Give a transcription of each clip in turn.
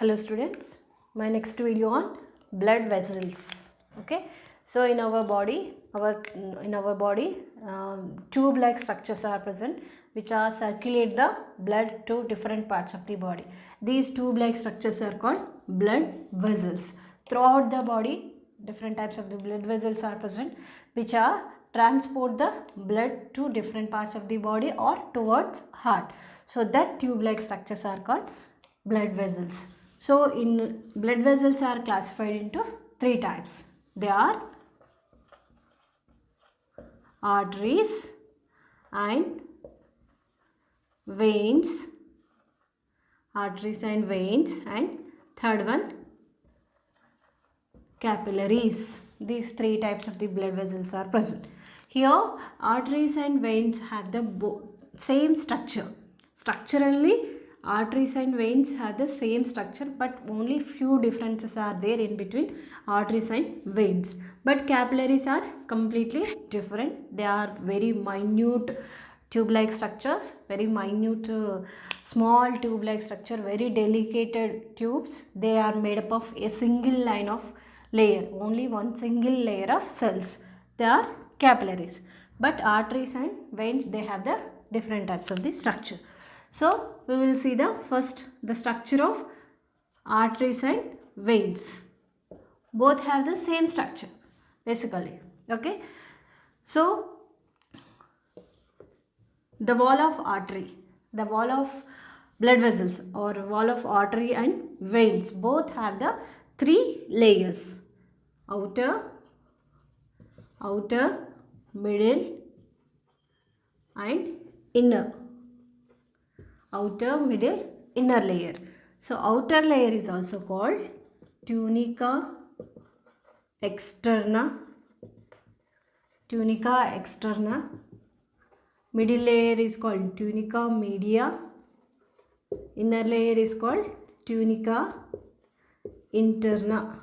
Hello students, my next video on blood vessels. Okay, so in our body, tube-like structures are present which are circulate the blood to different parts of the body. These tube-like structures are called blood vessels. Throughout the body, different types of the blood vessels are present which are transport the blood to different parts of the body or towards heart. So that tube-like structures are called blood vessels. So in blood vessels are classified into three types. They are arteries and veins, and third one capillaries. These three types of the blood vessels are present. Here arteries and veins have the same structure. Structurally arteries and veins have the same structure, but only few differences are there in between arteries and veins. But capillaries are completely different. They are very minute tube-like structures, very minute small tube-like structure, very delicate tubes. They are made up of a single line of layer, only one single layer of cells. They are capillaries. But arteries and veins, they have the different types of the structure. So we will see the structure of arteries and veins. Both have the same structure basically. Okay. So the wall of artery, the wall of blood vessels or wall of artery and veins both have the three layers: outer, middle and inner. Outer, middle, inner layer. So outer layer is also called tunica externa. Middle layer is called tunica media. Inner layer is called tunica interna.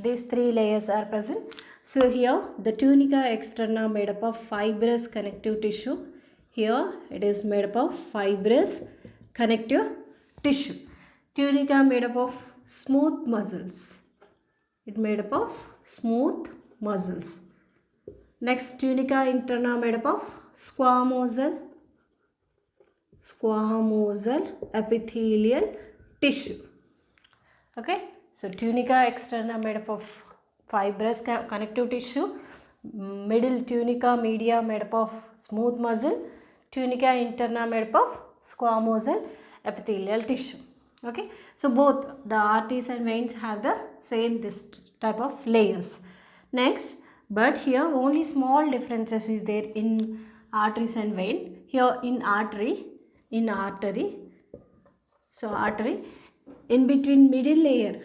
These three layers are present. So here the tunica externa made up of fibrous connective tissue. Here it is made up of fibrous connective tissue. Tunica made up of smooth muscles. It made up of smooth muscles. Next, tunica interna made up of squamosal epithelial tissue. Okay, so tunica externa made up of fibrous connective tissue. Middle tunica media made up of smooth muscle. Tunica interna made up of squamosal epithelial tissue. Okay, so both the arteries and veins have the same this type of layers. Next, but here only small differences is there in arteries and vein. Here in artery, so artery, in between middle layer,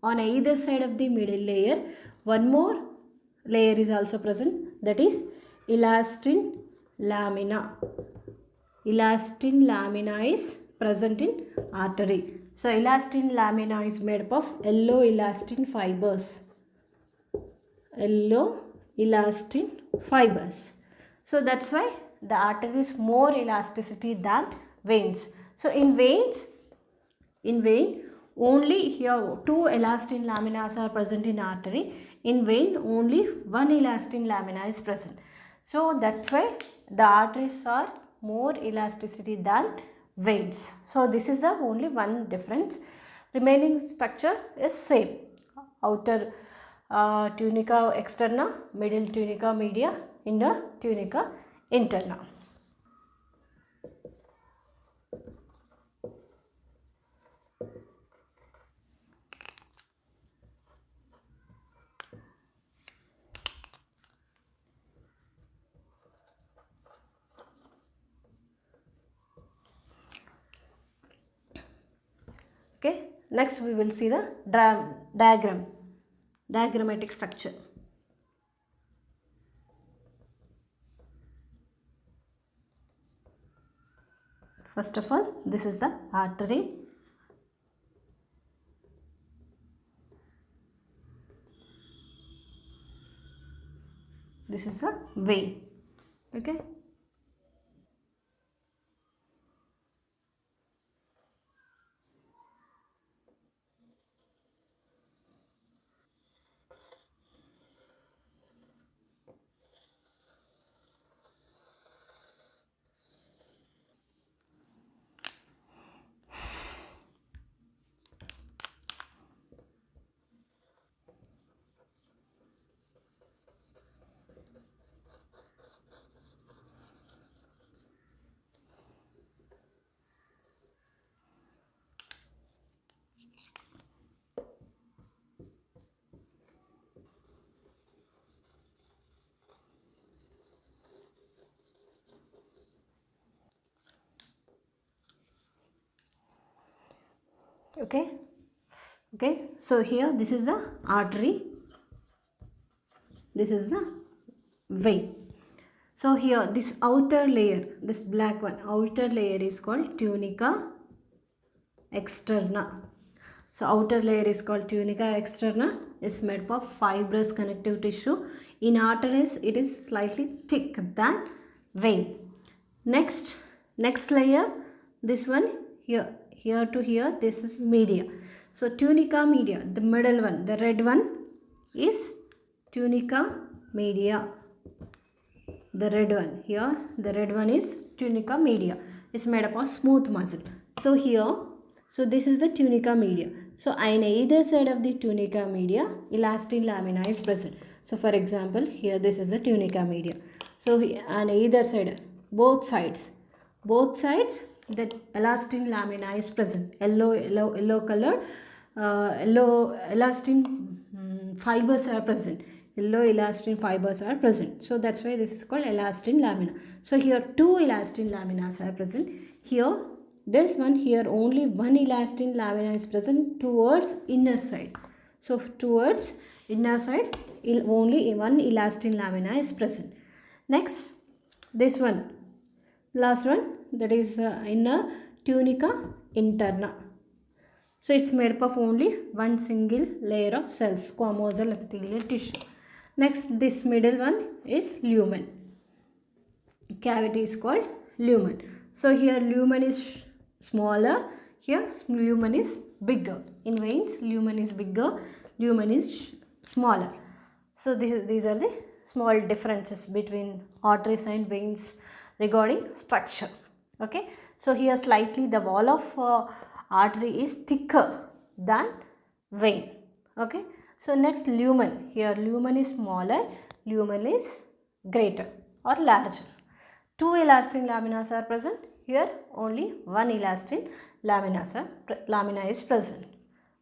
on either side of the middle layer, one more layer is also present, that is elastin lamina. Elastin lamina is present in artery. So elastin lamina is made up of yellow elastin fibers. So that's why the artery is more elasticity than veins. So in vein only here two elastin laminas are present in artery. In vein only one elastin lamina is present. So that's why the arteries are more elasticity than veins. So this is the only one difference. Remaining structure is same. Outer tunica externa, middle tunica media, inner tunica interna. Okay, next we will see the diagrammatic structure. First of all, this is the artery. This is the vein. Okay. Okay, so here this is the artery, this is the vein. So here this outer layer, this black one, outer layer is called tunica externa. So outer layer is called tunica externa, is made up of fibrous connective tissue. In arteries it is slightly thick than vein. Next layer, this one here to here, this is media. So tunica media, the middle one, the red one is tunica media. The red one here, the red one is tunica media. It's made up of smooth muscle. So here, so this is the tunica media. So on either side of the tunica media, elastin lamina is present. So for example, here this is the tunica media. So on either side, both sides, that elastin lamina is present. Yellow color, yellow elastin fibers are present. Yellow elastin fibers are present. So that's why this is called elastin lamina. So here two elastin laminas are present. Here this one, here only one elastin lamina is present towards inner side. So towards inner side only one elastin lamina is present. Next this one, last one, that is inner tunica interna. So it's made up of only one single layer of cells, squamosal epithelial tissue. Next, this middle one is lumen. Cavity is called lumen. So here lumen is smaller, here lumen is bigger. In veins, lumen is bigger, lumen is smaller. So these are the small differences between arteries and veins regarding structure. Okay. So here slightly the wall of artery is thicker than vein. Okay. So next lumen, here lumen is smaller, lumen is greater or larger. Two elastin laminas are present, here only one elastin lamina is present.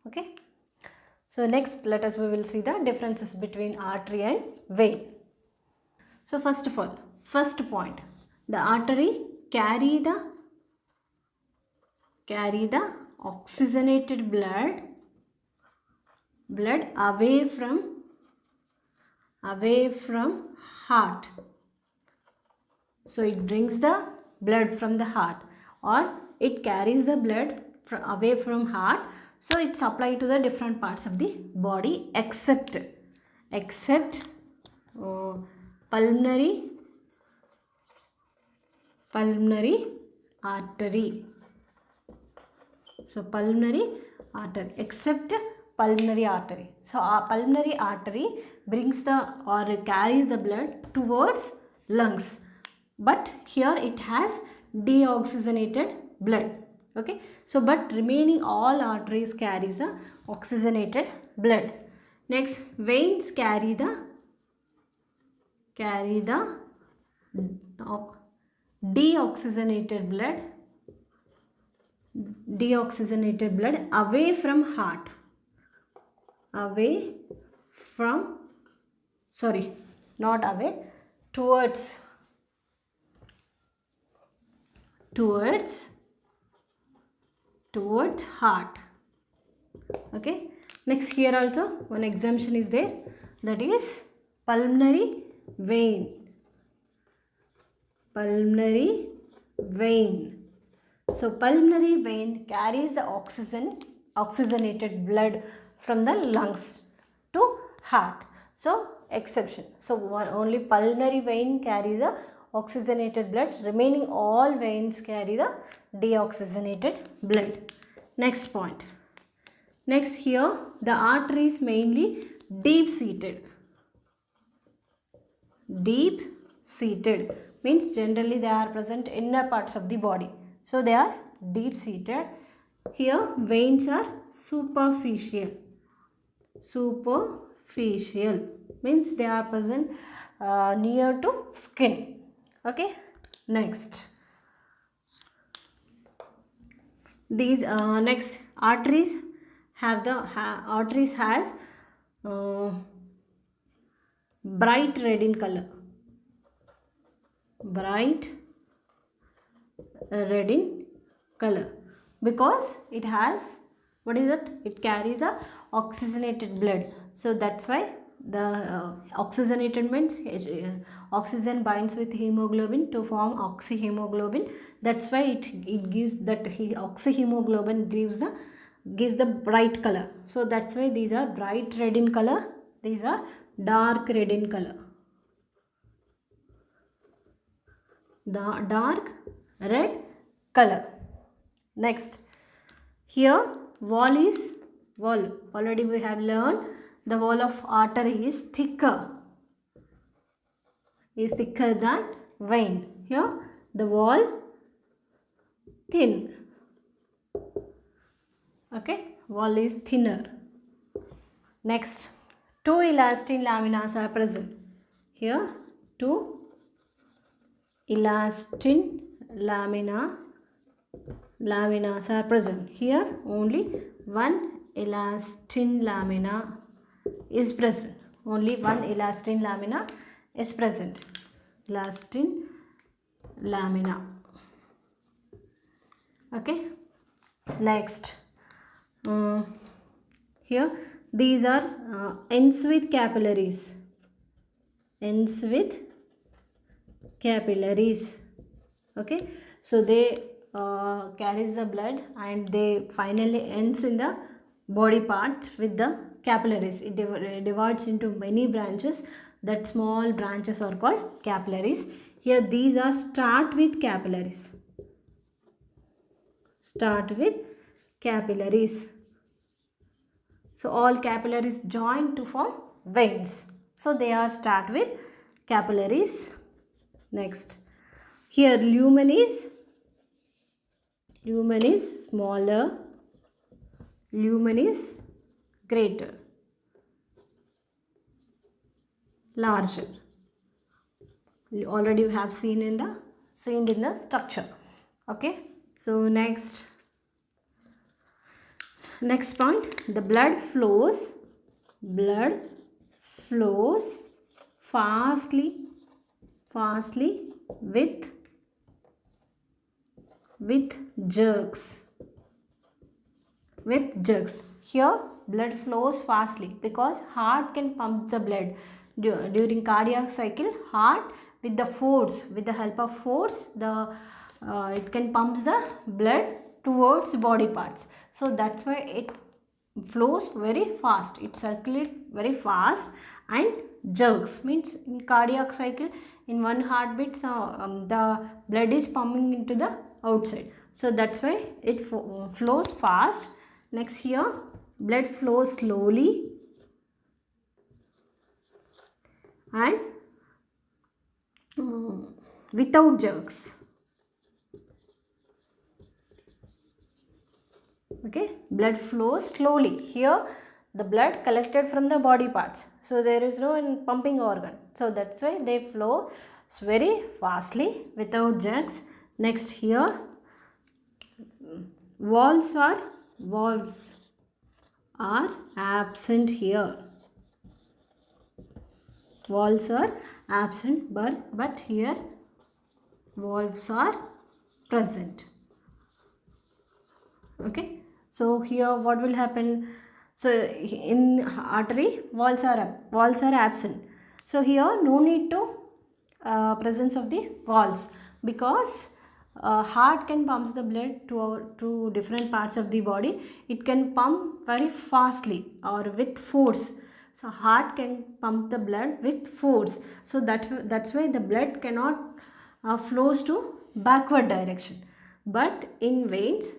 Okay. So next we will see the differences between artery and vein. So first of all, first point, the artery carry the oxygenated blood away from heart. So it brings the blood from the heart, or it carries the blood away from heart. So it's supplied to the different parts of the body except pulmonary artery. So pulmonary artery, except pulmonary artery. So our pulmonary artery brings or carries the blood towards lungs, but here it has deoxygenated blood. Okay. So but remaining all arteries carries the oxygenated blood. Next, veins carry the deoxygenated blood away from heart, towards heart. Okay. Next, here also one exemption is there, that is pulmonary vein. So pulmonary vein carries the oxygenated blood from the lungs to heart. So exception. So only pulmonary vein carries the oxygenated blood, remaining all veins carry the deoxygenated blood. Next point. Next, here the artery is mainly deep seated means generally they are present in inner parts of the body. So they are deep seated. Here veins are superficial means they are present near to skin. Okay. Next, these next arteries has bright red in color, because it has What is it? It carries the oxygenated blood. So that's why the oxygenated means oxygen binds with hemoglobin to form oxyhemoglobin. That's why it gives that oxyhemoglobin gives the bright color. So that's why these are bright red in color. These are dark red in color. The dark red color. Next, here wall is wall. Already we have learned the wall of artery is thicker than vein. Here the wall thin. Okay, wall is thinner. Next, two elastin laminas are present. Here two elastin laminas are present. Here only one elastin lamina is present. Only one elastin lamina is present. Elastin lamina. Okay. Next, here these are ends with capillaries. Ends with capillaries. Okay. So they carries the blood and they finally ends in the body parts with the capillaries. It divides into many branches. That small branches are called capillaries. Here these are start with capillaries. Start with capillaries. So all capillaries join to form veins. So they are start with capillaries. Next, here lumen is smaller, lumen is greater, larger. Already you have seen in the structure. Okay. So next point, the blood flows fastly with jerks. Here blood flows fastly because heart can pump the blood during cardiac cycle. Heart with the help of force, it can pump the blood towards body parts. So that's why it flows very fast. It circulates very fast and jerks. Means in cardiac cycle, in one heartbeat, the blood is pumping into the outside. So that's why it flows fast. Next, here blood flows slowly and without jerks. Okay, blood flows slowly. Here the blood collected from the body parts, so there is no pumping organ. So that's why they flow very fastly without jerks. Next, here valves are absent here. Valves are absent, but here valves are present. Okay. So here what will happen? So in artery, valves are absent. So here no need to presence of the valves, because heart can pump the blood to different parts of the body. It can pump very fastly or with force. So heart can pump the blood with force. So that's why the blood cannot flows to backward direction. But in veins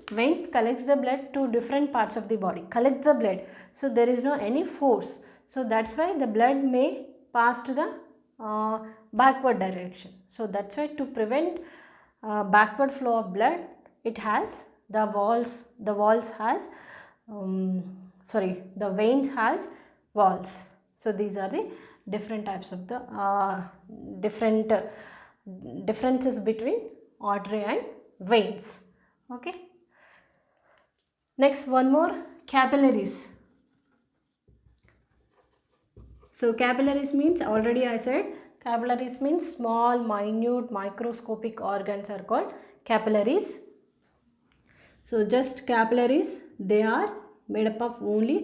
collects the blood to different parts of the body, collects the blood. So there is no any force. So that's why the blood may pass to the backward direction. So that's why to prevent backward flow of blood, it has the veins has valves. So these are the different types of the differences between artery and veins. Okay. Next, one more, capillaries. So capillaries means, already I said, capillaries means small, minute, microscopic organs are called capillaries. So just capillaries, they are made up of only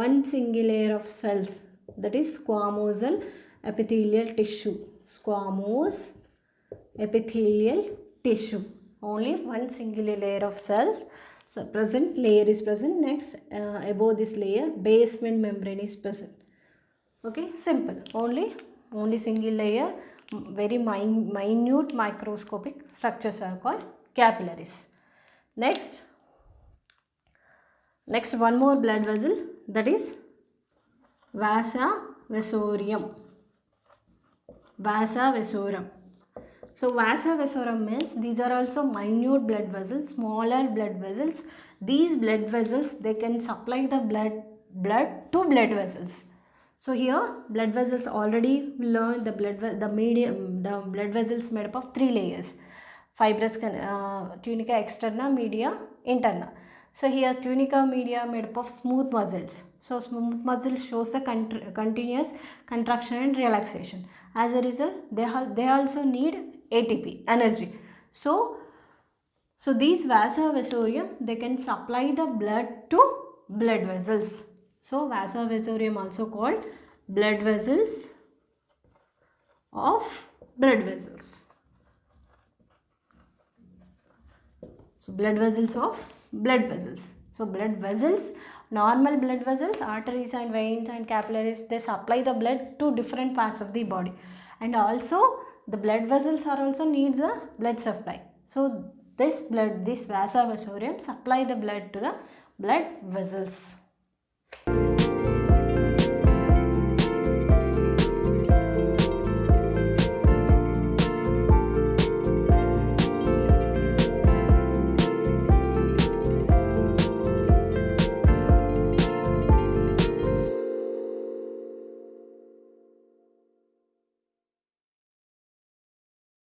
one single layer of cells, that is squamosal epithelial tissue. Squamous epithelial tissue, only one single layer of cells. So present, layer is present. Next, above this layer, basement membrane is present. Okay, simple. Only single layer, very minute microscopic structures are called capillaries. Next one more blood vessel, that is vasa vasorum. Vasa vasorum. So vasa vasorum means these are also minute blood vessels, smaller blood vessels. These blood vessels, they can supply the blood to blood vessels. So here blood vessels, already we learned the blood vessels made up of 3 layers: fibrous tunica externa, media, interna. So here tunica media made up of smooth muscles. So smooth muscle shows the continuous contraction and relaxation. As a result, they also need ATP, energy. So these vasa vasorum, they can supply the blood to blood vessels. So vasa vasorum also called blood vessels of blood vessels. So blood vessels of blood vessels. So blood vessels, normal blood vessels, arteries and veins and capillaries, they supply the blood to different parts of the body. And also the blood vessels are also needs a blood supply. So this vasa vasorum supply the blood to the blood vessels.